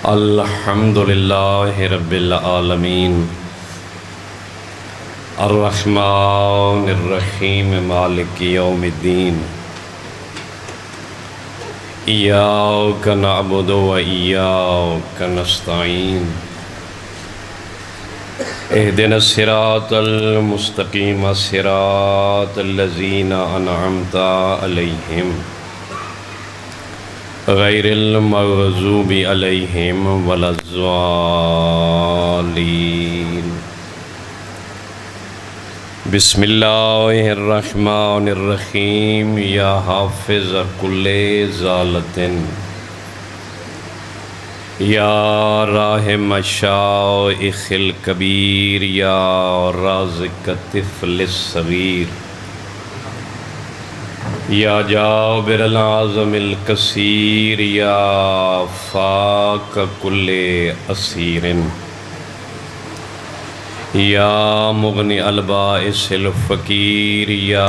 الحمد للہ رب العالمین الرحمن الرحیم مالک یوم الدین ایاک نعبد و ایاک نستعین اہدنا الصراط المستقیم صراط الذین انعمت علیہم غیر المغضوب علیہم ولا الضالین بسم اللہ الرحمن الرحیم یا حافظ کل ضالۃ یا راحم الشائخ الکبیر یا رازق الطفل الصغیر یا جابر العظم الکثیر یا فاق کل اسیر یا مغنی البائس الفقیر یا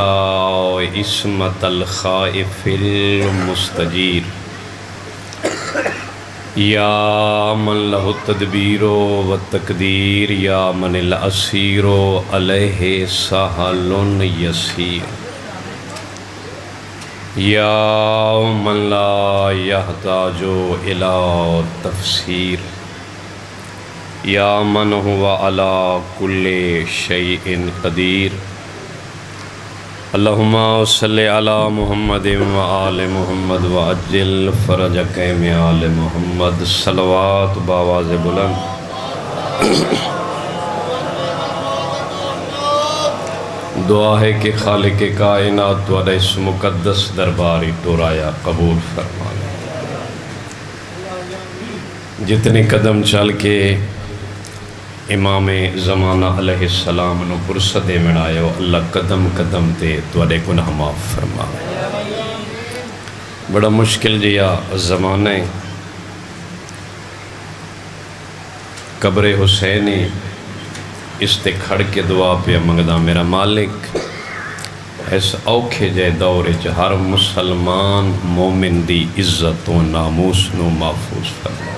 عصمت الخائف المستجیر یا من لہ التدبیر والتقدیر یا من الاسیر علیہ سہل یسیر یا من لا یحتاج الی تفسیر یا من هو علی کل شیء قدیر اللہم صلی علی محمد و آل محمد و عجل فرجک میں آل محمد صلوات باواز بلند دعا ہے کہ خالق کائنات تھوڑا اس مقدس درباری ٹورایا قبول فرما لے جتنے قدم چل کے امام زمانہ علیہ السلام نو پرسدے مڑائے ہو اللہ قدم قدم تے تھوڑے گناہ معاف فرما لے بڑا مشکل جیا زمانہ قبر حسینی اس تے کھڑ کے دعا پہ منگدا میرا مالک اس اوکھے جے دورے چ ہر مسلمان مومن دی عزت و ناموس نو محفوظ فرما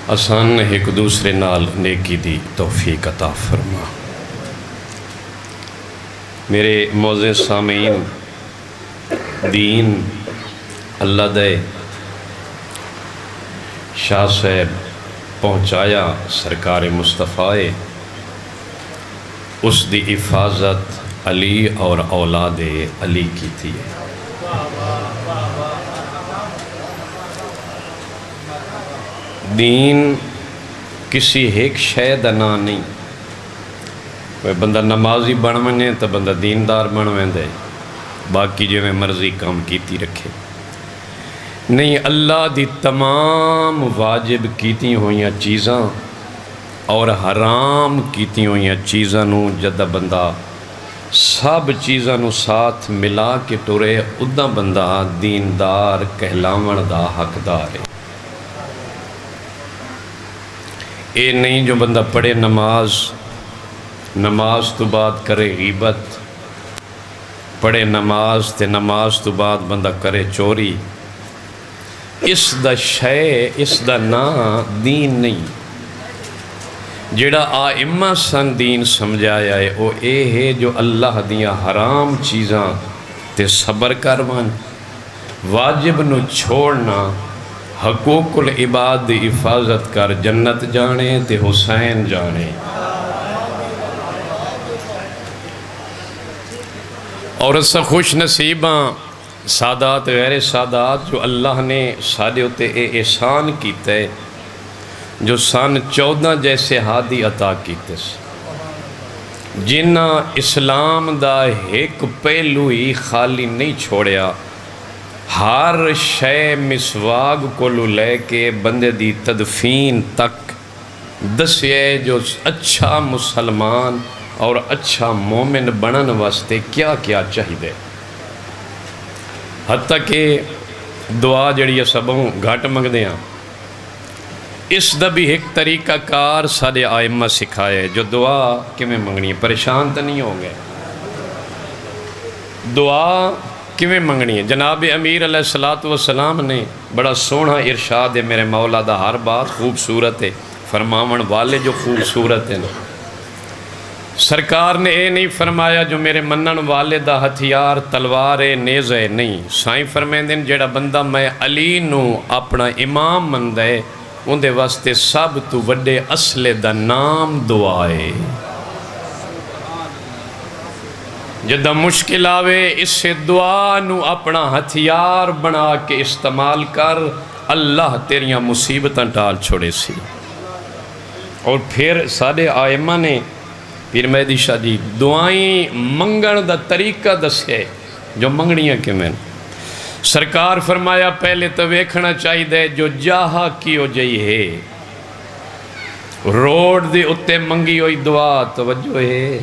آسان ایک دوسرے نال نیکی دی توفیق عطا فرما میرے معزز سامعین دین اللہ دے شاہ صاحب پہنچایا سرکار مصطفیٰ اس دی حفاظت علی اور اولاد علی کی تھی دین کسی ایک شے دا نام نہیں کوئی بندہ نمازی بن ونے تو بندہ دیندار بن ویندے باقی جو میں مرضی کام کیتی رکھے نہیں اللہ دی تمام واجب کیتی ہوئیاں چیزاں اور حرام کیتی ہوئیاں چیزاں نو جدہ بندہ سب چیزاں نو ساتھ ملا کے ٹورے ادھا بندہ دیندار کہلاون دا حقدار ہے اے نہیں جو بندہ پڑھے نماز تو بعد کرے غیبت پڑھے نماز تے نماز تو بعد بندہ کرے چوری اس دا شے اس دا نا دین نہیں جڑا آئمہ سن دین سمجھایا ہے وہ اے ہے جو اللہ دیاں حرام چیزاں تے صبر کرون واجب نو چھوڑنا حقوق العباد دی حفاظت کر جنت جانے تے حسین جانے اور اس سے خوش نصیباں سادات غیر سادات جو اللہ نے سادے ہوتے احسان کیتے جو سن 14 جیسے ہادی عطا کیتے جنہ اسلام دا ایک پہلو ہی خالی نہیں چھوڑیا ہر شے مسواگ کو لے کے بندے دی تدفین تک دسے جو اچھا مسلمان اور اچھا مومن بنن واسطے کیا کیا چاہیے حتیٰ کہ دعا جڑی سبوں گھٹ منگ دیاں اس دا بھی ایک طریقہ کار سارے آئمہ سکھائے جو دعا کہ میں منگنی پریشان تو نہیں ہوں گے دعا کیویں منگنی ہے؟ جناب امیر علیہ السلام نے بڑا سونا ارشاد ہے، میرے مولا دا ہر بات خوبصورت ہے، فرماون والے جو خوبصورت ہیں۔ سرکار نے اے نہیں فرمایا جو میرے منن والے دا ہتھیار تلوار ہے نیزہ نہیں، سائیں فرمیندے جیڑا بندہ میں علی نو اپنا امام مندہ ہے ان دے واسطے سب تو وڈے اصلے دا نام دعائے۔ جدہ مشکل آوے اس سے دعا نو اپنا ہتھیار بنا کے استعمال کر، اللہ تیریاں مصیبتاں ٹال چھوڑے سی۔ اور پھر سارے آئمہ نے پیر مہدی شاہ جی دعائیں منگن دا طریقہ دسے جو منگنیاں کے میں سرکار فرمایا پہلے تو ویکھنا چاہی دے جو جاہا کیو جئی ہے، روڈ دے اتے منگی ہوئی دعا توجہ ہے،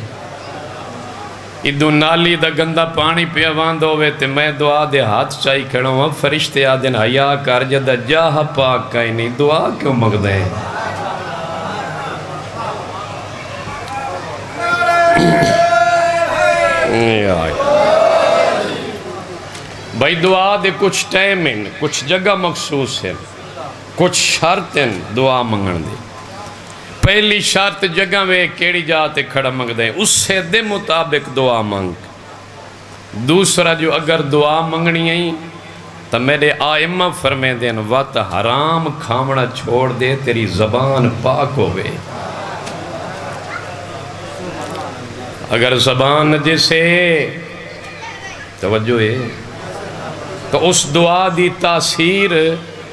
ادو نالی دا گندہ پانی پیا واند ہوئے تے میں دعا دے ہاتھ چاہی کھڑا ہوں، فرشتے آدھن حیاء کر جدہ جاہا پاک کہیں نہیں دعا کیوں مگ دیں؟ بھائی دعا دے کچھ ٹائم ہیں، کچھ جگہ مخصوص ہیں، کچھ شرط ہیں دعا منگن دے۔ پہلی شرط جگہ میں کیڑی جاتے کھڑا منگ دیں، اس سے دے مطابق دعا منگ۔ دوسرا جو اگر دعا منگنی ہیں تو میرے آئمہ فرمے دیں وقت حرام کھامنا چھوڑ دے تیری زبان پاک ہوئے۔ اگر زبان جیسے توجہ ہے تو اس دعا دی تاثیر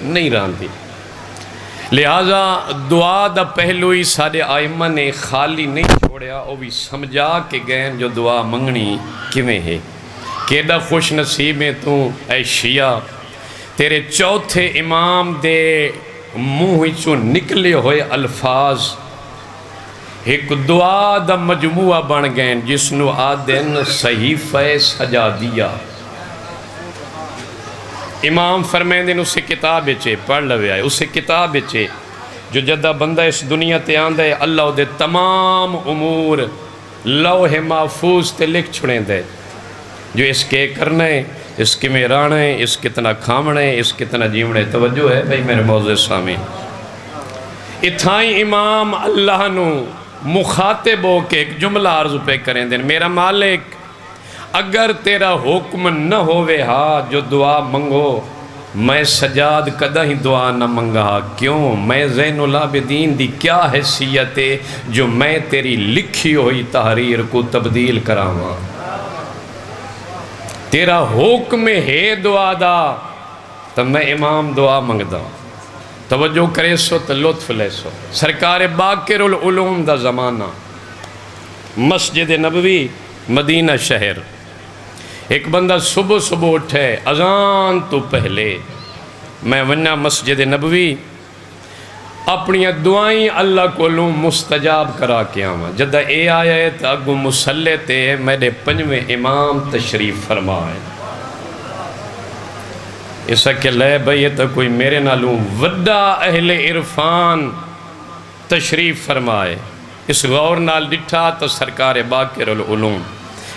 نہیں راندی، لہذا دعا دا پہلوئی سارے آئمہ نے خالی نہیں چھوڑیا، وہ بھی سمجھا کے گئے جو دعا منگنی کیویں ہے۔ کیڑا خوش نصیب ہے تو اے شیعہ، تیرے چوتھے امام دے منہ چوں نکلے ہوئے الفاظ ایک دعا دا مجموعہ بن گئے جس نو آدن صحیفہ سجادیہ۔ امام فرمیندن اسے کتاب بچے پڑھ لوے آئے، اسے کتاب بچے جو جدہ بندہ اس دنیا تے آندہ ہے اللہ دے تمام امور لوح محفوظ تے لکھ چھڑیں دے، جو اس کے کرنے، اس کے میں رانے، اس کتنا کھامنے، اس کتنا جیونے۔ توجہ ہے بھئی میرے معزز سامعین، اتھائیں امام اللہ نو مخاطب ہو کے ایک جملہ عرض پہ کریں دیں، میرا مالک اگر تیرا حکم نہ ہوئے ہاں جو دعا منگو میں سجاد کدہ ہی دعا نہ منگا، کیوں میں زین العابدین دی کیا حیثیت ہے جو میں تیری لکھی ہوئی تحریر کو تبدیل کراواں؟ تیرا حکم ہے دعا دا تو میں امام دعا منگدا، توجہ کرے سو تو لطف لے سو۔ سرکار باقر العلوم دا زمانہ، مسجد نبوی مدینہ شہر، ایک بندہ صبح صبح اٹھے اذان تو پہلے میں ونیا مسجد نبوی اپنی دعائیں اللہ کو لوں مستجاب کرا کے آواں، جدہ اے آیا ہے تو اگو مسلح تے میرے پنجویں امام تشریف فرمائے۔ ایسا کہ لے بھئی تو کوئی میرے نالوں وڈا اہل عرفان تشریف فرمائے، اس غور نال ڈٹھا تو سرکار باقر العلوم،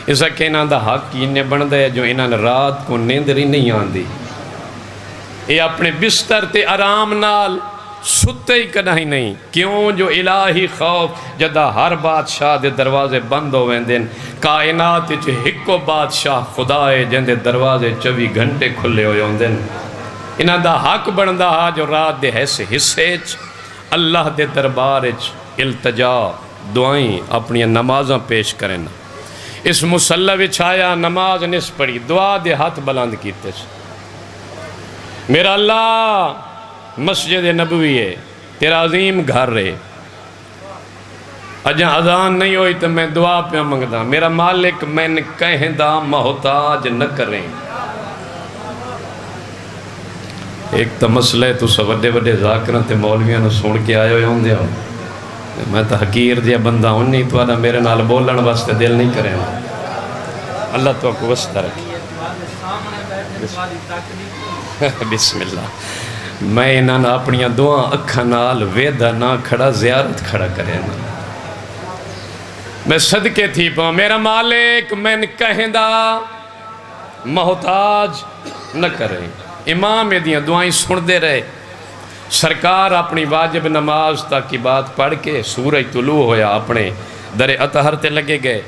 ایسا کہ انہاں دا حق انہیں بن دے جو انہاں نے رات کو نیندری نہیں آن دی، یہ اپنے بستر تے آرام نال ستے ہی کنا ہی نہیں، کیوں جو الہی خوف جدہ ہر بادشاہ دے دروازے بند ہوئے دن، کائنات چھ ہکو بادشاہ خدا ہے جن دے دروازے 24 گھنٹے کھلے ہوئے ہوں دن، انہاں دا حق بندہ ہا جو رات دے ایسے حصے چھ اللہ دے دربار چھ التجا دعائیں اپنی نمازاں پیش کریں۔ اس مسلح وچ آیا نماز نس پڑھی، دعا دے ہاتھ بلند کیتے چھ، میرا اللہ مسجد نبوی ہے تیرا عظیم گھر رہے، اجاں اذان نہیں ہوئی تو میں دعا پہ منگدا، میرا مالک میں نے کہیں دا محتاج نہ کریں۔ ایک تو مسئلہ ہے تو سب وڈے وڈے ذاکران تے مولویاں نے سن کے آئے ہوئے ہوں دیا، میں تو حقیر دیا بندہ ہوں نہیں تو آدھا میرے نال بولن واسطے دل نہیں کریں، اللہ تو کو وسطہ رکھے۔ بسم اللہ، میں انہاں اپنی دعا اکھا نال ویدہ نہ کھڑا زیارت کھڑا کرے نا، میں صدقے تھی پاؤں، میرا مالک میں نے کہیں دا محتاج نہ کریں۔ امام یہ دعائیں سن دے رہے، سرکار اپنی واجب نماز تک کی بات پڑھ کے سورج طلوع ہویا اپنے در اطہر تے لگے گئے،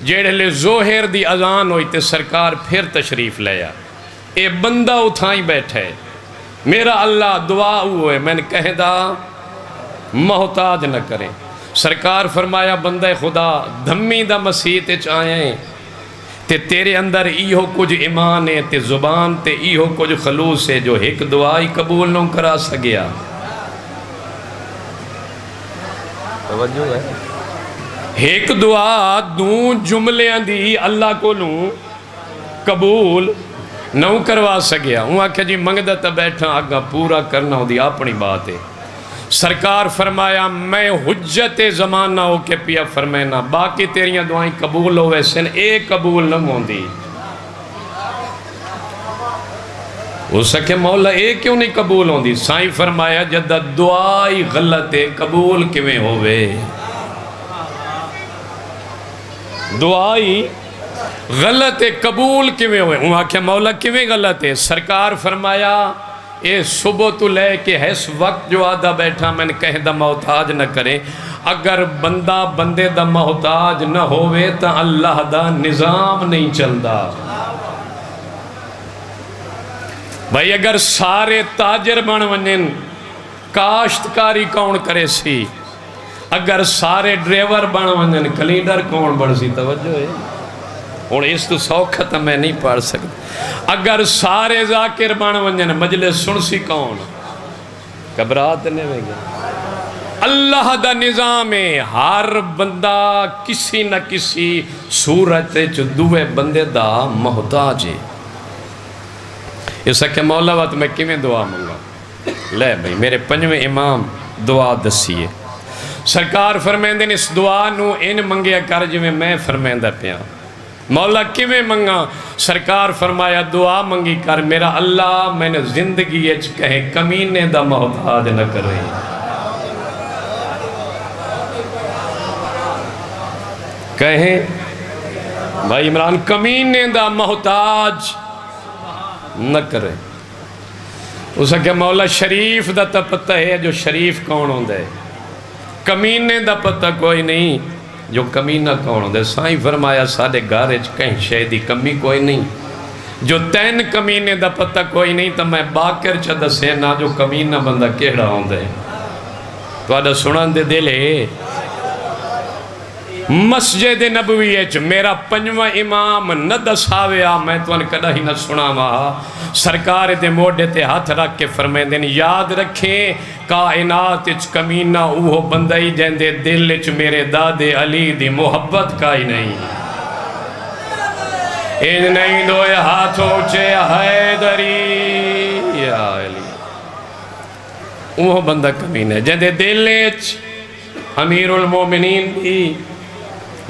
جیڑے لے ظہر دی اذان ہوئی تے سرکار پھر تشریف لیا، اے بندہ اتھائیں بیٹھے، میرا اللہ دعا ہوئے میں نے کہہ دا محتاج نہ کریں۔ سرکار فرمایا بندہ خدا دھمی دا مسیح تے چاہیں تے تیرے اندر ایہو کچھ ایمان ہے تے زبان تے ایہو کچھ خلوص ہے جو ایک دعائی قبول نہ کرا سکیا۔ توجہ ہے، ایک دعا دوں جملے دی اللہ کو لوں قبول نہ کروا سکیا۔ ہوں آکھا جی منگدہ تا بیٹھا آگا پورا کرنا ہو دی اپنی بات ہے۔ سرکار فرمایا میں حجت زمانہ ہو کے پیا فرمینا باقی تیریاں دعائیں قبول ہوئے سن ایک قبول نہ ہوندی۔ وہ سکے مولا ایک کیوں نہیں قبول ہوندی؟ سائیں فرمایا جدہ دعائی غلط ہے قبول کیویں ہوئے؟ دعائی غلط ہے قبول کیویں ہوئے؟ ہوں آکھیا مولا کیویں غلط ہے؟ سرکار فرمایا اے صبح تو لے کے اس وقت جو آدھا بیٹھا میں نے کہہ دا محتاج نہ کرے، اگر بندہ بندے دا محتاج نہ ہوئے تا اللہ دا نظام نہیں چلدا۔ بھائی اگر سارے تاجر بن ونن کاشتکاری کون کرے سی؟ اگر سارے ڈرائیور بن ونن کلینڈر کون بن سی؟ توجہ ہے، اور اس تو سوکھت میں نہیں پڑھ سکتا۔ اگر سارے ذاکر بن ونجن مجلس سن سی کون؟ گھبرات نہیں ہوئے گا۔ اللہ دا نظام ہے، ہر بندہ کسی نہ کسی صورت دوے بندے دا محتاج ہے۔ اس کہ مولا وقت میں کیویں دعا منگا؟ لے بھئی میرے پنجویں امام دعا دسیے۔ سرکار فرمیندے اس دعا نو ان منگیا کر جو میں فرمیندہ پیا۔ مولا کیویں منگا؟ سرکار فرمایا دعا منگی کر میرا اللہ میں نے زندگی اچ کہیں کمینے دا محتاج نہ کرے۔ کہیں بھائی عمران کمینے دا محتاج نہ کرے۔ اسا کہ مولا شریف دا تا پتہ ہے جو شریف کون ہوں دے، کمینے دا پتہ کوئی نہیں جو کمینہ کون ہوں دے۔ سائیں فرمایا سارے گارج کہیں شہدی کمی کوئی نہیں، جو تین کمینے دا پتہ کوئی نہیں تا میں باکر چا دسے نا جو کمینہ بندہ کیڑا ہوں دے۔ تو آدھا سنان دے دلے مسجد نبوی اچ میرا پنجواں امام نہ دساویا میں تو ان کدہ ہی نہ سنا ماں سرکار دے موڈے تے ہاتھ رکھ کے فرمائیں دیں یاد رکھیں کائنات اچ کمینہ اوہ بندائی جیندے دل اچ میرے دادے علی دی محبت کائی نہیں۔ ان نہیں دوئے ہاتھوں چے حیدری یا علی، اوہ بندہ کمینہ جیندے دل اچ امیر المومنین دی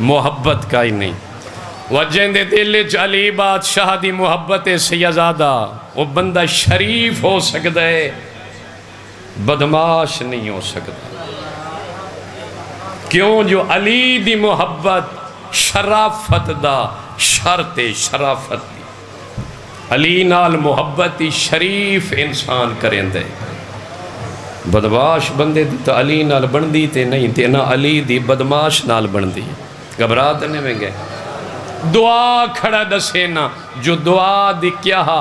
محبت کائی نہیں۔ وجہ دے دل چ علی بادشاہ دی محبت سیدزادہ وہ بندہ شریف ہو سکتا ہے بدماش نہیں ہو سکتا۔ کیوں؟ جو علی دی محبت شرافت دا شرط شرافت دی، علی نال محبتی شریف انسان کریں دے۔ بدماش بندے دی تو علی نال بندی تے نہیں تے نہ علی دی بدماش نال بندی۔ گھبرات نہیں میں گئے دعا کھڑا دسینا جو دعا دی کیا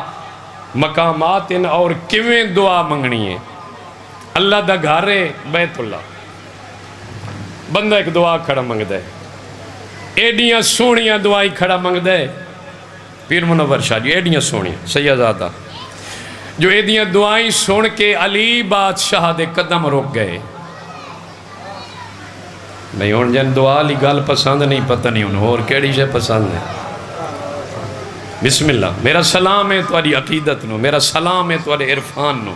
مقامات اور کیویں دعا منگنی ہے۔ اللہ دا گھارے بیت اللہ بندہ ایک دعا کھڑا منگ دے، ایڈیاں سونیاں دعائی کھڑا منگ دے۔ پیر منور شاہ جی ایڈیاں سونیاں سیدزادہ جو ایڈیاں دعائیں سن کے علی بادشاہ دے قدم رک گئے۔ نہیں ہون جن دعا لی گال پسند نہیں پتہ نہیں ہون اور کیڑی سے پسند ہے۔ بسم اللہ میرا سلام ہے تو علی عقیدت نو، میرا سلام ہے تو علی عرفان نو۔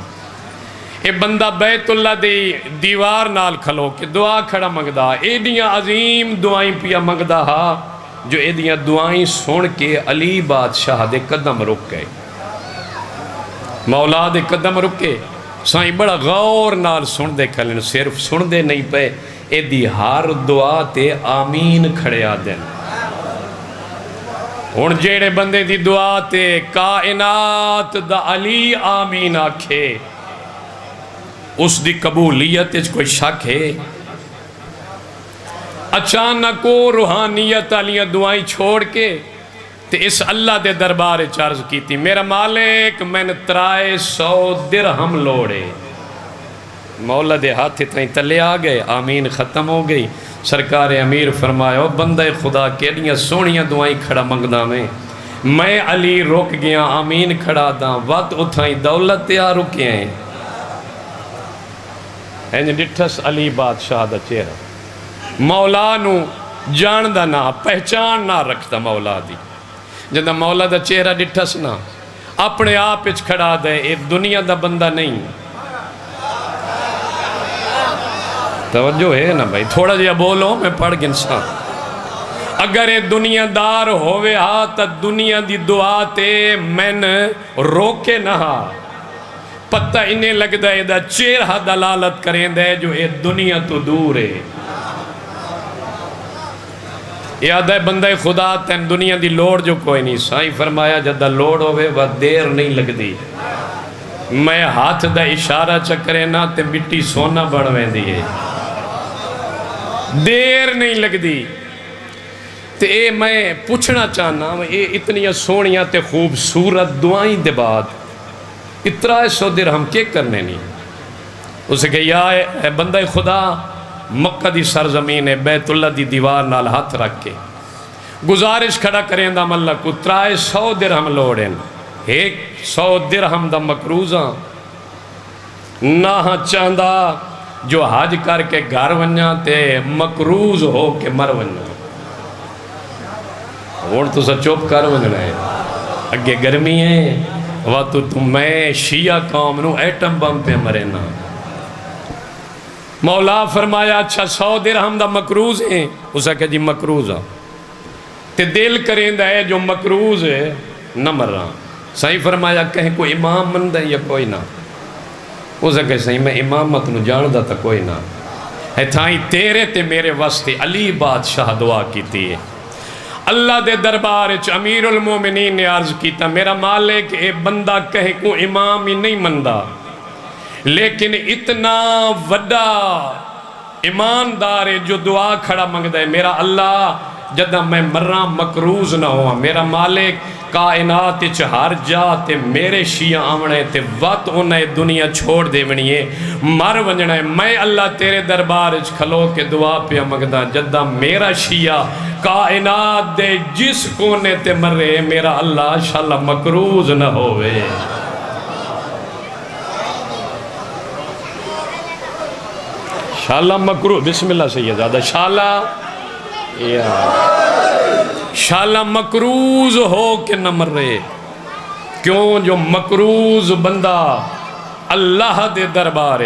اے بندہ بیت اللہ دی دیوار نال کھلو کہ دعا کھڑا مگدہ ایڈیاں عظیم دعائیں پیا مگدہ ہا جو ایڈیاں دعائیں سن کے علی بادشاہ دے قدم رک گئے۔ مولا دے قدم رکے سائیں بڑا غور نال سن دے کھلن، صرف سن دے نہیں پے اے دی ہر دعا تے آمین کھڑے آدن۔ ہن جیڑے بندے دی دعا تے کائنات دا علی آمین آکھے اس دی قبولیت اس کوئی شک ہے؟ اچانک کو روحانیت علیہ دعائیں چھوڑ کے تے اس اللہ دے دربار چارج کی تھی، میرا مالک میں نے 300 درہم لوڑے، مولا دے ہاتھ تھیں تلے آ گئے، آمین ختم ہو گئی۔ سرکار امیر فرمایا بندہ خدا کیڑیاں سونیاں دعائیں کھڑا منگدا میں علی رک گیا آمین کھڑا دا وقت اتھائیں دولت تیار رکے ہیں۔ ڈٹھس علی بادشاہ دا چہرہ، مولا نو جان دا نہ پہچان نہ رکھتا مولا دی، جدہ مولا دا چہرہ ڈٹھس نہ اپنے آپ اچ کھڑا دے اے دنیا دا بندہ نہیں۔ توجہ ہے نا بھائی، تھوڑا جیا بولو میں پڑھ گنسا۔ اگر اے دنیا دار ہوئے ہاں تا دنیا دی دعا تے میں روکے نہ پتہ انہیں لگ دا اے دا چہرہ دلالت کریں دے جو اے دنیا تو دور ہے۔ یاد ہے بندہ خدا تین دنیا دی لوڑ جو کوئی نہیں، سائیں فرمایا جدہ لوڑ ہوئے وہ دیر نہیں لگ دی، میں ہاتھ دا اشارہ چکرے نا تے مٹی سونا بڑھویں دیئے، دیر نہیں لگ دی۔ تے اے میں پوچھنا چاہنا اے اتنی سونیاں تے خوبصورت دعائیں دے بعد 300 درہم کے کرنے نہیں؟ اسے کہ یا اے بندہ خدا مکہ دی سرزمین ہے، بیت اللہ دی دیوار نال ہاتھ رکھ کے گزارش کھڑا کریں دا ملہ کو 300 درہم لوڑیں، 100 درہم دا مکروزاں نہ چاہندہ جو حج کر کے گھر ونیا تے مکروز ہو کے مر ونیا۔ اور تو سا چوپ کر ونیا ہے، اگے گرمی ہے وقت تو میں شیعہ قوم نو ایٹم بم پہ مرے نا۔ مولا فرمایا اچھا 100 درہم دا مکروز ہیں، اسا کہ جی مکروز ہاں تے دل کریں دا ہے جو مکروز ہے نہ مر رہا۔ صحیح فرمایا کہیں کوئی امام مند ہے یا کوئی نہ؟ اسا کہ صحیح میں امامت نو جاندہ تا کوئی نہ ہے، تھائیں تیرے تے میرے واسطے علی بادشاہ دعا کیتی ہے۔ اللہ دے دربار اچ امیر المومنین نے عرض کیتا میرا مالک اے بندہ کہیں کو امام ہی نہیں مندہ، لیکن اتنا وڈا ایماندار ہے جو دعا کھڑا منگدا ہے، میرا اللہ جدہ میں مرہ مکروز نہ ہوا، میرا مالک کائنات ہر جاتے میرے شیعہ آمنے تے وقت انہیں دنیا چھوڑ دے ونیے مر ونجنا ہے، میں اللہ تیرے دربار اچ کھلو کے دعا پہ منگدا جدہ میرا شیعہ کائنات دے جس کونے تے مرے میرا اللہ شاءاللہ مکروز نہ ہوئے۔ شاءاللہ مکروز، بسم اللہ سیدہ، شاءاللہ مکروز ہو کے نہ مر رہے، کیوں جو مکروز بندہ اللہ دے دربار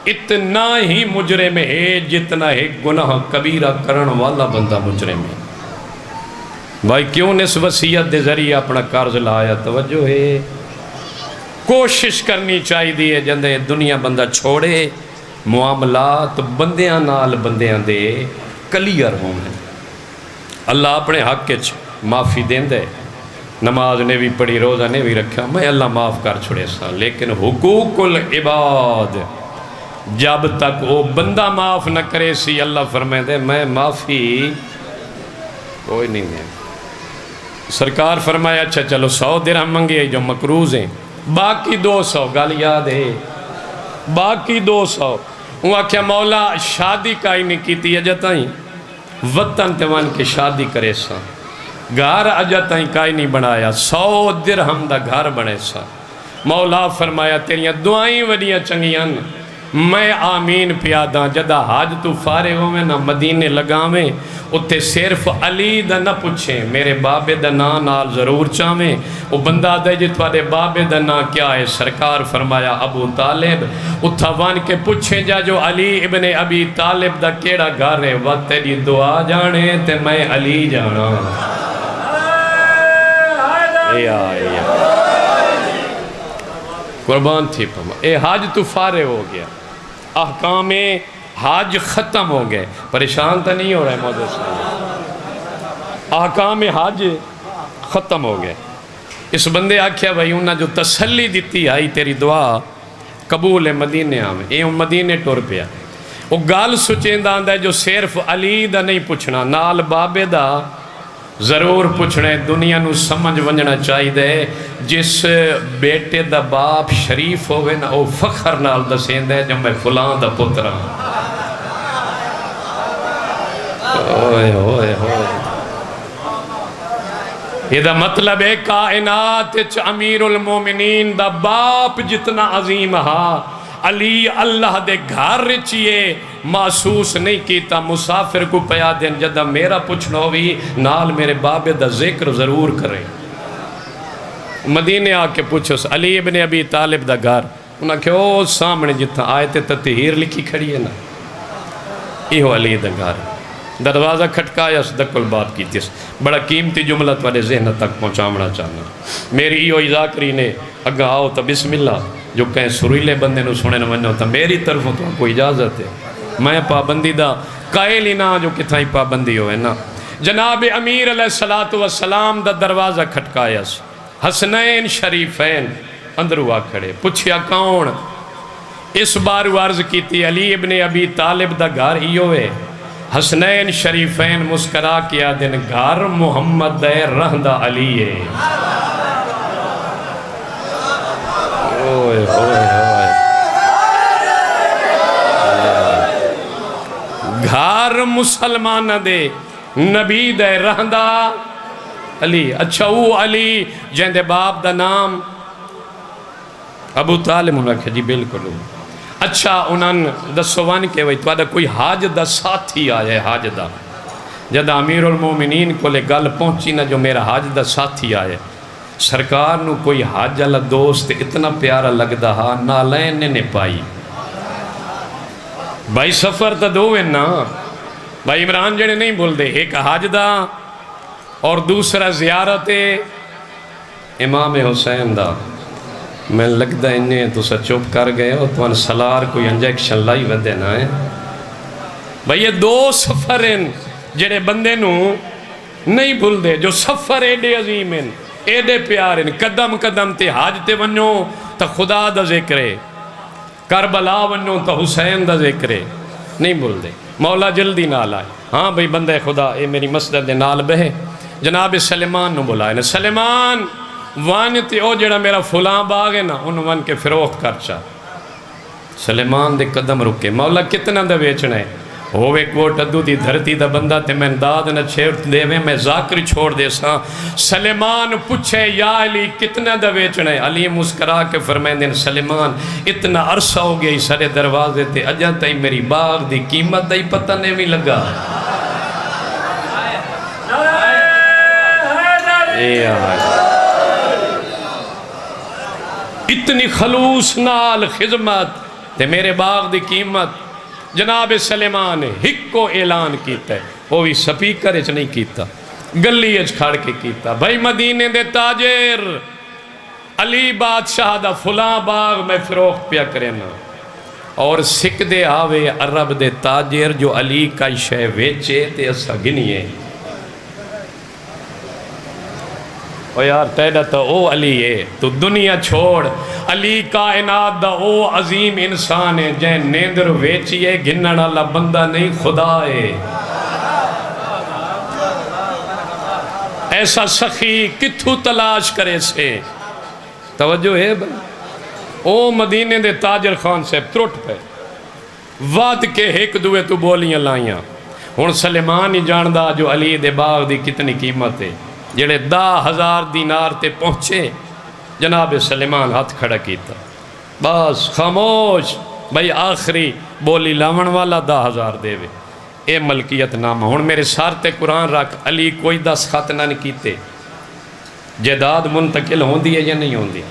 اتنا ہی مجرم ہے جتنا ہے گناہ کبیرہ کرن والا بندہ مجرم ہے۔ بھائی کیوں نے اس وصیت دے ذریعے اپنا قرض لایا؟ توجہ ہے، کوشش کرنی چاہی دی ہے جندے دنیا بندہ چھوڑے، معاملات بندیاں نال بندیاں دے کلیئر ہوں ہیں۔ اللہ اپنے حق کے معافی دیں دے، نماز نے بھی پڑھی روزہ نے بھی رکھا، میں اللہ معاف کر چھوڑے سا، لیکن حقوق العباد جب تک وہ بندہ معاف نہ کرے سی اللہ فرمائے دے میں معافی کوئی نہیں ہے۔ سرکار فرمایا اچھا چلو 100 درہم منگے جو مکروز ہیں، باقی 200 گل یاد ہے، باقی 200 وہ کیا مولا شادی کائی نہیں کیتی اجتائیں وطن تیوان کے شادی کرے سا، گھر اجتائیں کائی نہیں بنایا، 100 درہم دا گھر بنے سا۔ مولا فرمایا تیریاں دعائیں وڈیاں چنگیاں میں آمین پیاداں جدہ حاج تو فارغ ہوئے نہ مدینے لگاویں اتھے صرف علی دا نہ پوچھیں میرے بابے دا نال ضرور چاہویں، وہ بندہ دے جی تھوڑے بابے دا کیا ہے؟ سرکار فرمایا ابو طالب، اتھا وان کے پوچھیں جا جو علی ابن ابی طالب دا کیڑا گھر ہے، وقت تیری دعا جانے تے میں علی جانا۔ قربان تھی پما اے حاج تو فارغ ہو گیا، احکام حاج ختم ہو گئے، پریشان تو نہیں ہو رہا ہے موجود صاحب، احکام حاج ختم ہو گئے. اس بندے آکھیا بھائی انہاں جو تسلی دیتی آئی تیری دعا قبول ہے مدینے آویں. اے مدینے ٹر پیا. وہ گال سچیندہ آندہ ہے جو صرف علی دا نہیں پوچھنا نال بابے دا ضرور پوچھنے. دنیا نو سمجھ ونجنا چاہی دے جس بیٹے دا باپ شریف ہوئے نا او فخر نال دسین دے جو میں فلان دا پتر ہوں. اوئے ہوئے ہوئے. یہ دا مطلب ہے کائنات امیر المومنین دا باپ جتنا عظیم ہا علی اللہ دے گھر رچیے محسوس نہیں کیتا. مسافر کو پیا دین جدہ میرا پوچھنا ہوئی نال میرے بابے دا ذکر ضرور کریں. مدینے آ کے پوچھو علی ابن ابی طالب دا گھر. انہاں کہ او سامنے جتنا آیت تطہیر لکھی کھڑی ہے نا یہ علی دا گھر. دروازہ کھٹکایا صدق البات کی تیس. بڑا قیمتی جملہ تھوڑے ذہن تک پہنچامنا چاہنا. میری یہ ذاکری نے اگا آؤ تو بسم اللہ جو کہیں سریلے بندے نو سنے نہ ونجو تو میری طرفوں تو کوئی اجازت ہے. میں پابندی دا قائل ہی نہ جو کتھائی پابندی ہوئے نا. جناب امیر علیہ السلام دا دروازہ کھٹکایا حسنین شریفین اندرو آ کھڑے. پوچھیا کون؟ اس بار عرض کی تھی علی ابن ابی طالب دا گھر ہی ہوئے. حسنین شریفین مسکرا کیا دن گھر محمد دے رہندہ علی ہے. اوئے ہوئے ہوئے. گھر مسلمان دے نبی دے رہندہ علی. اچھا وہ علی جن دے باپ دا نام ابو طالب انہوں نے کہا جی بالکل. اچھا انہوں دسوان کے وہی تو کوئی حاج دا ساتھی آیا ہے. حاج دا جدہ امیر المومنین کو لے گل پہنچی نا جو میرا حاج دا ساتھی آیا ہے. سرکار نو کوئی حاج اللہ دوست اتنا پیارا لگ دا ہا نالین نے پائی. بھائی سفر تا دو ہیں نا بھائی عمران جنے نہیں بول دے. ایک حاج دا اور دوسرا زیارت امام حسین دا. میں لگتا انہیں تو سا چوپ کر گئے ہو تو ان سلار کوئی انجیکشن لائی ودے نہ ہے. بھائی یہ دو سفر ہیں جڑے بندے نو نہیں بھول دے. جو سفر ایڈے عظیم ہیں ایڈے پیار ہیں. قدم قدم تے حاج تے ونو تا خدا دا ذکرے. کربلا ونو تا حسین دا ذکرے. نہیں بھول دے. مولا جلدی نال آئے. ہاں بھئی بندے خدا اے میری مسجد دے نال بہے. جناب سلیمان نو بلائے. سلیمان وان تے او جڑا میرا فلاں باغ ہے نا ان وان کے فروخت کر چاہ. سلیمان دے قدم رکے. مولا کتنا دا بیچنا ہے؟ ہوئے کوٹ ادو دی دھرتی دا بندہ تے میں داد نہ چھیڑ دے میں میں ذاکری چھوڑ دے ساں. سلیمان پوچھے یا علی کتنا دا بیچنا ہے؟ علی مسکرا کے فرمائیں دین سلیمان اتنا عرصہ ہو گئی سارے دروازے تے اجا تائی میری باغ دی قیمت دا ہی پتہ نہیں بھی لگا. اے آج اتنی خلوص نال خدمت تے میرے باغ دی قیمت. جناب سلیمان نے ہک کو اعلان کیتا ہے. وہ بھی سپیکر اچھ نہیں کیتا گلی اچھ کھڑ کے کیتا. بھائی مدینے دے تاجر علی بادشاہ دا فلاں باغ میں فروخت پیا کرنا. اور سکھ دے آوے عرب دے تاجر جو علی کا شے ویچے تے اسا گنیے. او یار تیڑا تو او علی ہے تو دنیا چھوڑ. علی کائنات دا او عظیم انسان ہے جن نیندر ویچیے گنن والا بندہ نہیں خدا ہے. ایسا سخی کتھو تلاش کرے سے توجہ ہے بھائی. او مدینے دے تاجر خان سے ترٹ پہ وعد کے ایک دوے تو بولیاں لائیاں. ہن سلیمان ہی جاندہ جو علی دے باغ دی کتنی قیمت ہے. جڑے 10,000 دینار تے پہنچے جناب سلیمان ہاتھ کھڑا کیتا. بس خاموش. بھئی آخری بولی لاون والا 10,000 دے وے. اے ملکیت نامہ. ہن میرے سارتے قرآن رکھ علی کوئی 10 خط نہ کیتے. جائیداد منتقل ہوندی ہے یا نہیں ہوندی؟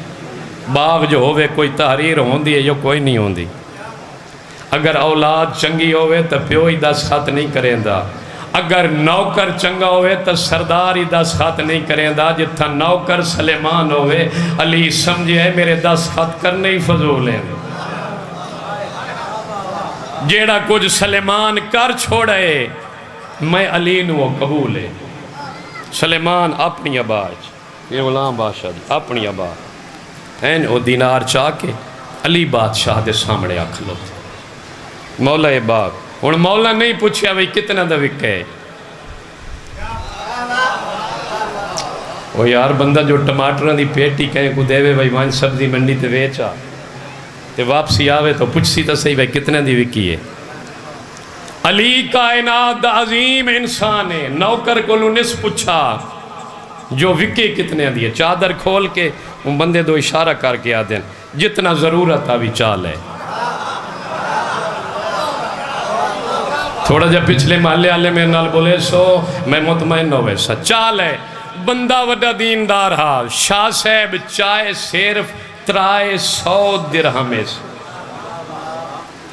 باغ جو ہوئے کوئی تحریر ہوندی ہے یا کوئی نہیں ہوندی؟ اگر اولاد چنگی ہوئے تو پیو ہی 10 خط نہیں کریں دا. اگر نوکر چنگا ہوئے تو سردار ہی 10 خط نہیں کریں دا. جتھا نوکر سلیمان ہوئے علی سمجھے ہے میرے 10 خط کرنے ہی فضول ہیں. جیڑا کچھ سلیمان کر چھوڑے میں علی نو قبول ہے. سلیمان اپنی آباز یہ غلام بادشاہ جی اپنی ابا این او دینار چاہ کے علی بادشاہ دے سامنے آکھ لو مولا باغ ہن مولا نہیں پوچھیا بھئی کتنا دا وکے وہ یار بندہ جو ٹماٹروں دی پیٹی کہیں کو دے بھئی وہاں سبزی منڈی تے ویچا تے واپسی آوے تو پوچھسی تا صحیح بھئی کتنے دی وکی ہے علی کائنات دا عظیم انسان ہے نوکر کو لونس پوچھا جو وکے کتنے دیئے چادر کھول کے ان بندے دو اشارہ کر کے آدھیں جتنا ضرورت آوی چال ہے تھوڑا جا پچھلے محلے آلے میں نال بولے سو میں مطمئن ہوئے سا چال ہے بندہ وڈا دیندار حال شاہ صاحب چائے صرف 300 درہم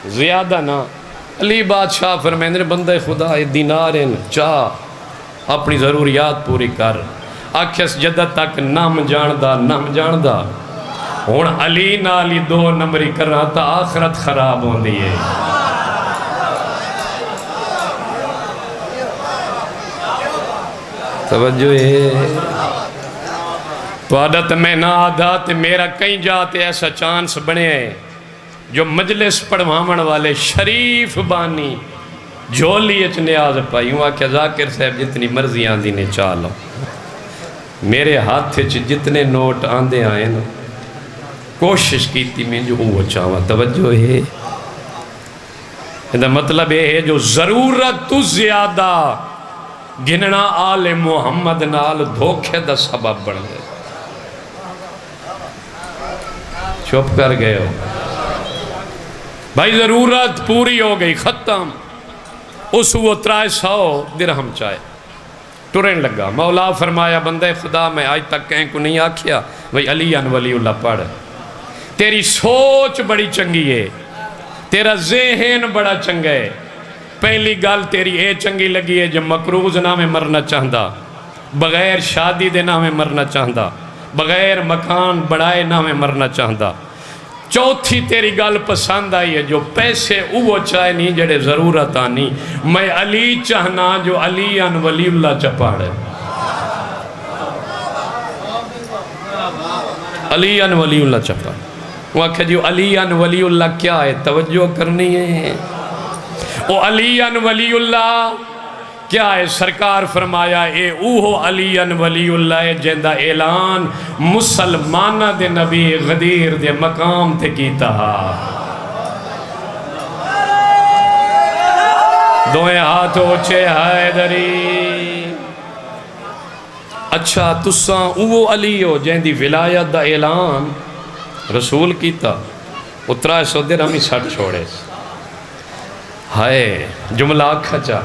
زیادہ نا علی بادشاہ فرمیندر بندہ خدا دینار چاہ اپنی ضروریات پوری کر آکھیس جدہ تک نام جاندہ ہون علی نالی 2 نمبری کرنا تا آخرت خراب ہون دیئے توجہ ہے تو عادت میں نہ آدھات میرا کہیں جاتے ایسا چانس بنے ہیں جو مجلس پڑھوامن والے شریف بانی جھولی اچ نیاز پائی ہوں آکھا ذاکر صاحب جتنی مرضی آندھی نے چالو میرے ہاتھ چ جتنے نوٹ آندھے آئے نا کوشش کیتی میں جو وہ چاہوا توجہ ہے یہ مطلب ہے جو ضرورت تو زیادہ گننا آل محمد نال دھوکے دا سبب بڑھ گئے چپ کر گئے ہو بھائی ضرورت پوری ہو گئی ختم اس وہ 300 درہم چاہے ٹرین لگا مولا فرمایا بندہ خدا میں آج تک کہیں کو نہیں آکھیا بھئی علی ان ولی اللہ پڑھ تیری سوچ بڑی چنگی ہے تیرا ذہن بڑا چنگا ہے پہلی گال تیری اے چنگی لگی ہے جو مکروز نامے مرنا چاہندہ بغیر شادی دے نامے مرنا چاہندہ بغیر مکان بڑھائے نامے مرنا چاہندہ چوتھی تیری گال پسند آئی ہے جو پیسے وہ چاہے نہیں جڑے ضرورت آنی میں علی چاہنا جو علی ان ولی اللہ چپاڑے علی ان ولی اللہ چپاڑے وہ کہا جو علی ان ولی اللہ کیا ہے توجہ کرنی ہے او علی ان ولی اللہ کیا ہے سرکار فرمایا اے اوہو علی ان ولی اللہ جندہ اعلان مسلمانہ دے نبی غدیر دے مقام تے کیتا دوئے ہاتھ اوچے حیدری اچھا تساں اوہو علی ہو جندی ولایت دا اعلان رسول کیتا اترائے سو دیر ہمیں سٹ چھوڑے ہائے جملہ کھچا